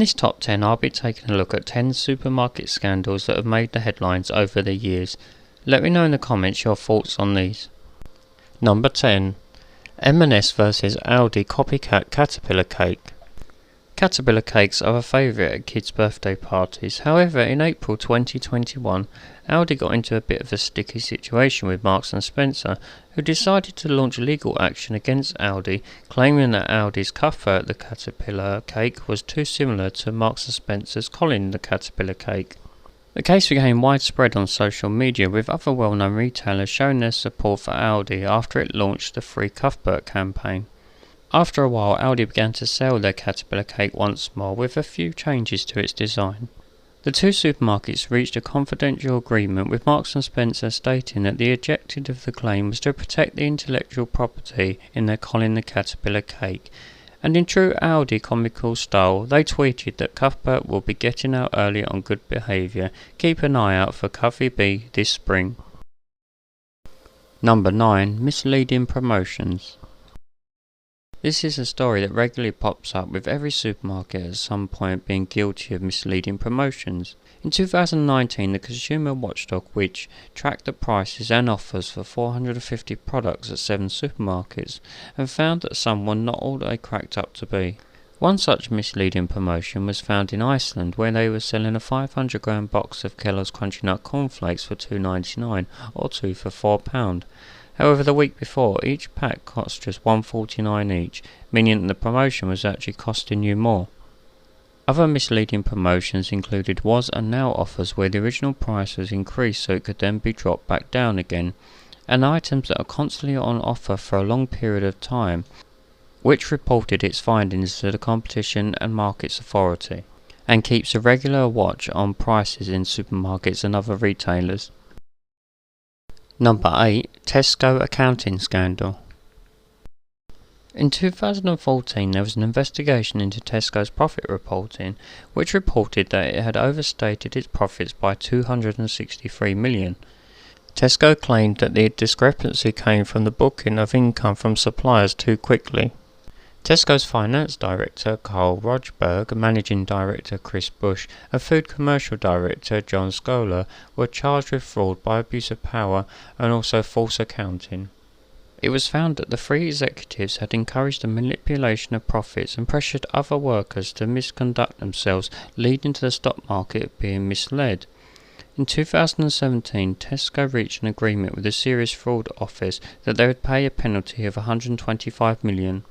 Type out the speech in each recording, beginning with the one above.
this top 10 I'll be taking a look at 10 supermarket scandals that have made the headlines over the years. Let me know in the comments your thoughts on these. Number 10. M&S vs Audi copycat caterpillar cake. Caterpillar cakes are a favourite at kids' birthday parties. However, in April 2021, Audi got into a bit of a sticky situation with Marks & Spencer, who decided to launch legal action against Audi, claiming that Audi's Cuthbert the Caterpillar cake was too similar to Marks & Spencer's Colin the Caterpillar cake. The case became widespread on social media, with other well-known retailers showing their support for Audi after it launched the Free Cuthbert campaign. After a while, Audi began to sell their Caterpillar cake once more, with a few changes to its design. The two supermarkets reached a confidential agreement, with Marks & Spencer stating that the objective of the claim was to protect the intellectual property in their Colin the Caterpillar cake. And in true Audi comical style, they tweeted that Cuthbert will be getting out early on good behaviour. Keep an eye out for Cuffy B this spring. Number 9. Misleading promotions. This is a story that regularly pops up, with every supermarket at some point being guilty of misleading promotions. In 2019, the consumer watchdog, which tracked the prices and offers for 450 products at 7 supermarkets, and found that some were not all they cracked up to be. One such misleading promotion was found in Iceland, where they were selling a 500-gram box of Kellogg's Crunchy Nut cornflakes for $2.99 or 2 for £4. However, the week before, each pack cost just $1.49 each, meaning that the promotion was actually costing you more. Other misleading promotions included was and now offers, where the original price was increased so it could then be dropped back down again, and items that are constantly on offer for a long period of time, which reported its findings to the Competition and Markets Authority, and keeps a regular watch on prices in supermarkets and other retailers. Number 8. Tesco accounting scandal. In 2014, there was an investigation into Tesco's profit reporting, which reported that it had overstated its profits by $263 million. Tesco claimed that the discrepancy came from the booking of income from suppliers too quickly. Tesco's Finance Director Carl Rojberg, Managing Director Chris Bush, and Food Commercial Director John Scholar were charged with fraud by abuse of power and also false accounting. It was found that the 3 executives had encouraged the manipulation of profits and pressured other workers to misconduct themselves, leading to the stock market being misled. In 2017, Tesco reached an agreement with the Serious Fraud Office that they would pay a penalty of $125 million.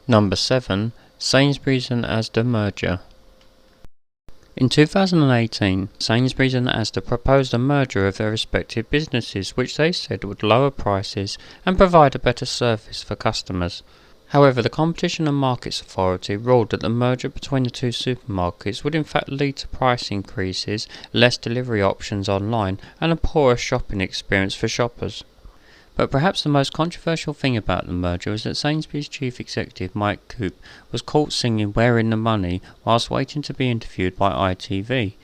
Number 7. Sainsburys and Asda merger. In 2018, Sainsburys and Asda proposed a merger of their respective businesses, which they said would lower prices and provide a better service for customers. However, the Competition and Markets Authority ruled that the merger between the two supermarkets would in fact lead to price increases, less delivery options online, and a poorer shopping experience for shoppers. But perhaps the most controversial thing about the merger was that Sainsbury's chief executive Mike Coupe was caught singing "Where in the Money" whilst waiting to be interviewed by ITV.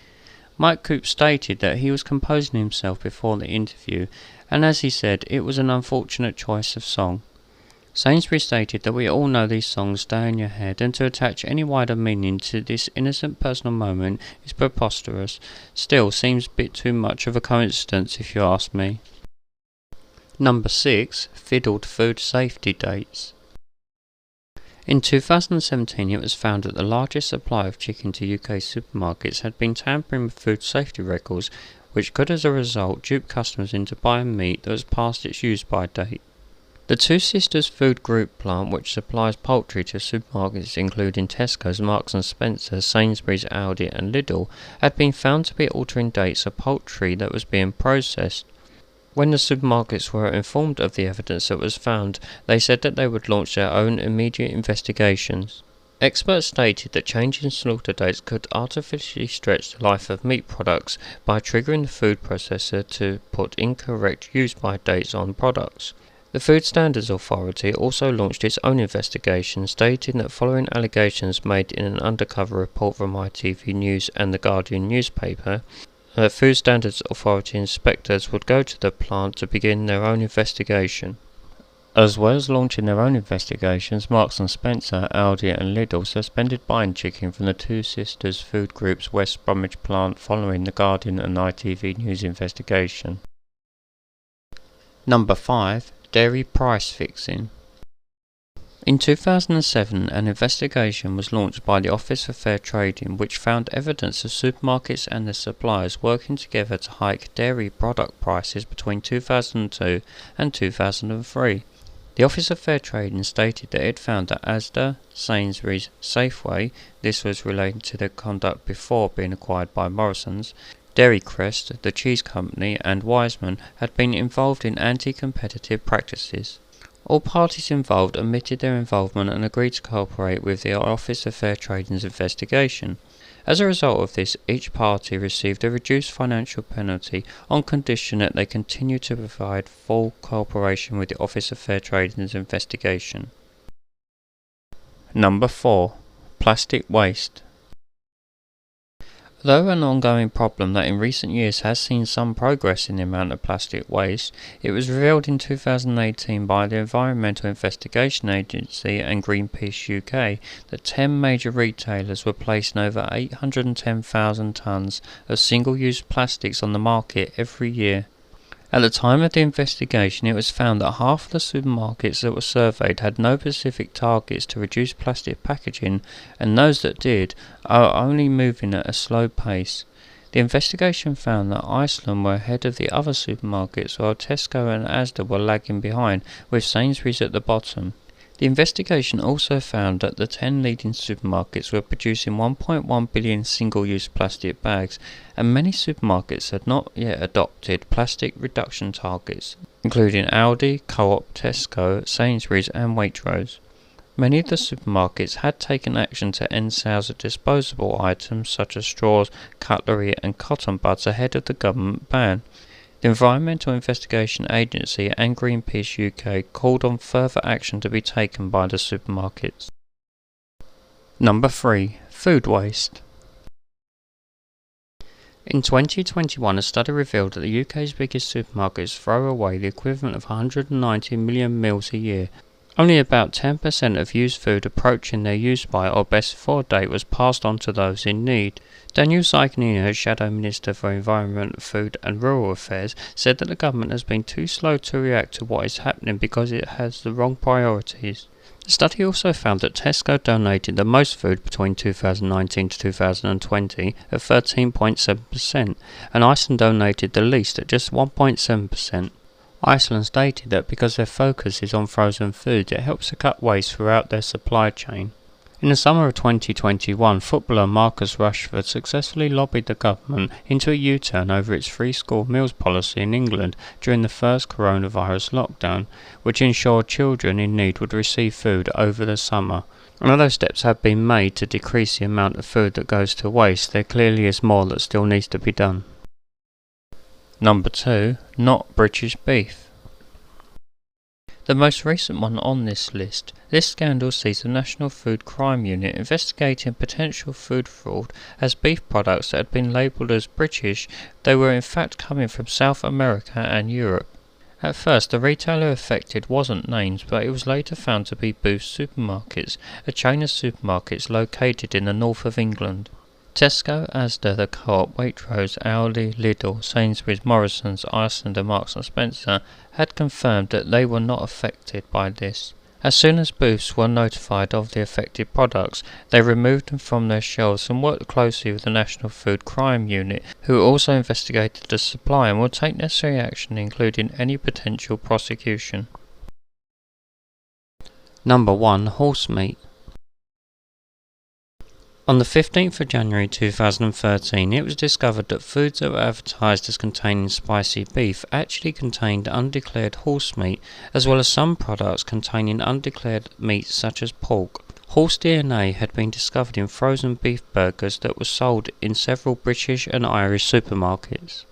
Mike Coupe stated that he was composing himself before the interview, and as he said, it was an unfortunate choice of song. Sainsbury's stated that we all know these songs stay in your head, and to attach any wider meaning to this innocent personal moment is preposterous. Still, seems a bit too much of a coincidence if you ask me. Number 6. Fiddled food safety dates. In 2017, it was found that the largest supply of chicken to UK supermarkets had been tampering with food safety records, which could as a result dupe customers into buying meat that was past its use-by date. The Two Sisters Food Group plant, which supplies poultry to supermarkets including Tesco's, Marks & Spencer, Sainsbury's, Audi and Lidl, had been found to be altering dates of poultry that was being processed. When the supermarkets were informed of the evidence that was found, they said that they would launch their own immediate investigations. Experts stated that changing slaughter dates could artificially stretch the life of meat products by triggering the food processor to put incorrect use-by dates on products. The Food Standards Authority also launched its own investigation, stating that following allegations made in an undercover report from ITV News and the Guardian newspaper, Food Standards Authority inspectors would go to the plant to begin their own investigation. As well as launching their own investigations, Marks and Spencer, Audi and Lidl suspended buying chicken from the Two Sisters Food Group's West Bromwich plant following the Guardian and ITV News investigation. Number 5. Dairy price fixing. In 2007, an investigation was launched by the Office for Fair Trading which found evidence of supermarkets and their suppliers working together to hike dairy product prices between 2002 and 2003. The Office of Fair Trading stated that it found that Asda, Sainsburys, Safeway, this was related to their conduct before being acquired by Morrisons, Dairy Crest, the cheese company, and Wiseman had been involved in anti-competitive practices. All parties involved admitted their involvement and agreed to cooperate with the Office of Fair Trading's investigation. As a result of this, each party received a reduced financial penalty on condition that they continue to provide full cooperation with the Office of Fair Trading's investigation. Number 4. Plastic waste. Though an ongoing problem that in recent years has seen some progress in the amount of plastic waste, it was revealed in 2018 by the Environmental Investigation Agency and Greenpeace UK that 10 major retailers were placing over 810,000 tonnes of single-use plastics on the market every year. At the time of the investigation, it was found that half of the supermarkets that were surveyed had no specific targets to reduce plastic packaging, and those that did are only moving at a slow pace. The investigation found that Iceland were ahead of the other supermarkets, while Tesco and Asda were lagging behind, with Sainsburys at the bottom. The investigation also found that the 10 leading supermarkets were producing 1.1 billion single-use plastic bags, and many supermarkets had not yet adopted plastic reduction targets, including Audi, Co-op, Tesco, Sainsburys and Waitrose. Many of the supermarkets had taken action to end sales of disposable items such as straws, cutlery and cotton buds ahead of the government ban. The Environmental Investigation Agency and Greenpeace UK called on further action to be taken by the supermarkets. Number 3. Food waste. In 2021, a study revealed that the UK's biggest supermarkets throw away the equivalent of 190 million meals a year. Only about 10% of used food approaching their use-by or best-before date was passed on to those in need. Daniel Sainsbury, Shadow Minister for Environment, Food and Rural Affairs, said that the government has been too slow to react to what is happening because it has the wrong priorities. The study also found that Tesco donated the most food between 2019 to 2020 at 13.7%, and Iceland donated the least at just 1.7%. Iceland stated that because their focus is on frozen foods, it helps to cut waste throughout their supply chain. In the summer of 2021, footballer Marcus Rashford successfully lobbied the government into a U-turn over its free school meals policy in England during the first coronavirus lockdown, which ensured children in need would receive food over the summer. And although steps have been made to decrease the amount of food that goes to waste, there clearly is more that still needs to be done. Number 2. Not British beef. The most recent one on this list. This scandal sees the National Food Crime Unit investigating potential food fraud as beef products that had been labelled as British, they were in fact coming from South America and Europe. At first, the retailer affected wasn't named, but it was later found to be Booth's Supermarkets, a chain of supermarkets located in the north of England. Tesco, Asda, the Co-op, Waitrose, Audi, Lidl, Sainsburys, Morrisons, Iceland and Marks and Spencer had confirmed that they were not affected by this. As soon as Booths were notified of the affected products, they removed them from their shelves and worked closely with the National Food Crime Unit, who also investigated the supply and will take necessary action, including any potential prosecution. Number 1. Horsemeat. On the 15th of January 2013, it was discovered that foods that were advertised as containing spicy beef actually contained undeclared horse meat, as well as some products containing undeclared meats such as pork. Horse DNA had been discovered in frozen beef burgers that were sold in several British and Irish supermarkets.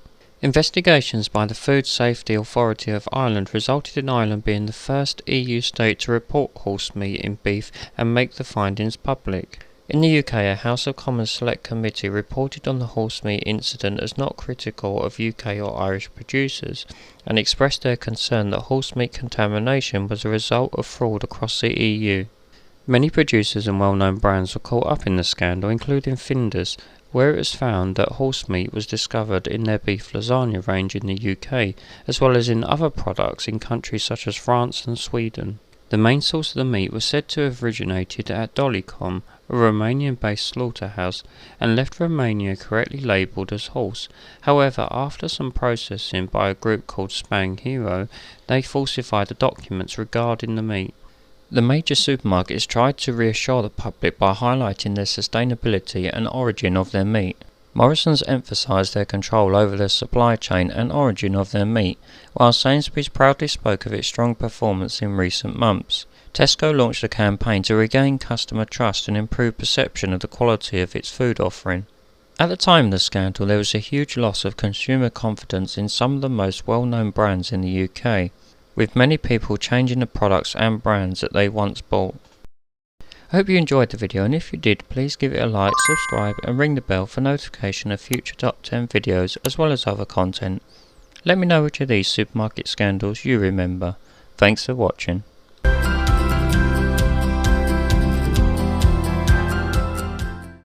Investigations by the Food Safety Authority of Ireland resulted in Ireland being the first EU state to report horse meat in beef and make the findings public. In the UK, a House of Commons Select Committee reported on the Horsemeat incident as not critical of UK or Irish producers, and expressed their concern that horsemeat contamination was a result of fraud across the EU. Many producers and well-known brands were caught up in the scandal, including Findus, where it was found that horsemeat was discovered in their beef lasagna range in the UK, as well as in other products in countries such as France and Sweden. The main source of the meat was said to have originated at Dolicom, a Romanian-based slaughterhouse, and left Romania correctly labelled as horse. However, after some processing by a group called Spang Hero, they falsified the documents regarding the meat. The major supermarkets tried to reassure the public by highlighting their sustainability and origin of their meat. Morrison's emphasised their control over the supply chain and origin of their meat, while Sainsbury's proudly spoke of its strong performance in recent months. Tesco launched a campaign to regain customer trust and improve perception of the quality of its food offering. At the time of the scandal, there was a huge loss of consumer confidence in some of the most well-known brands in the UK, with many people changing the products and brands that they once bought. I hope you enjoyed the video, and if you did, please give it a like, subscribe and ring the bell for notification of future top 10 videos as well as other content. Let me know which of these supermarket scandals you remember. Thanks for watching.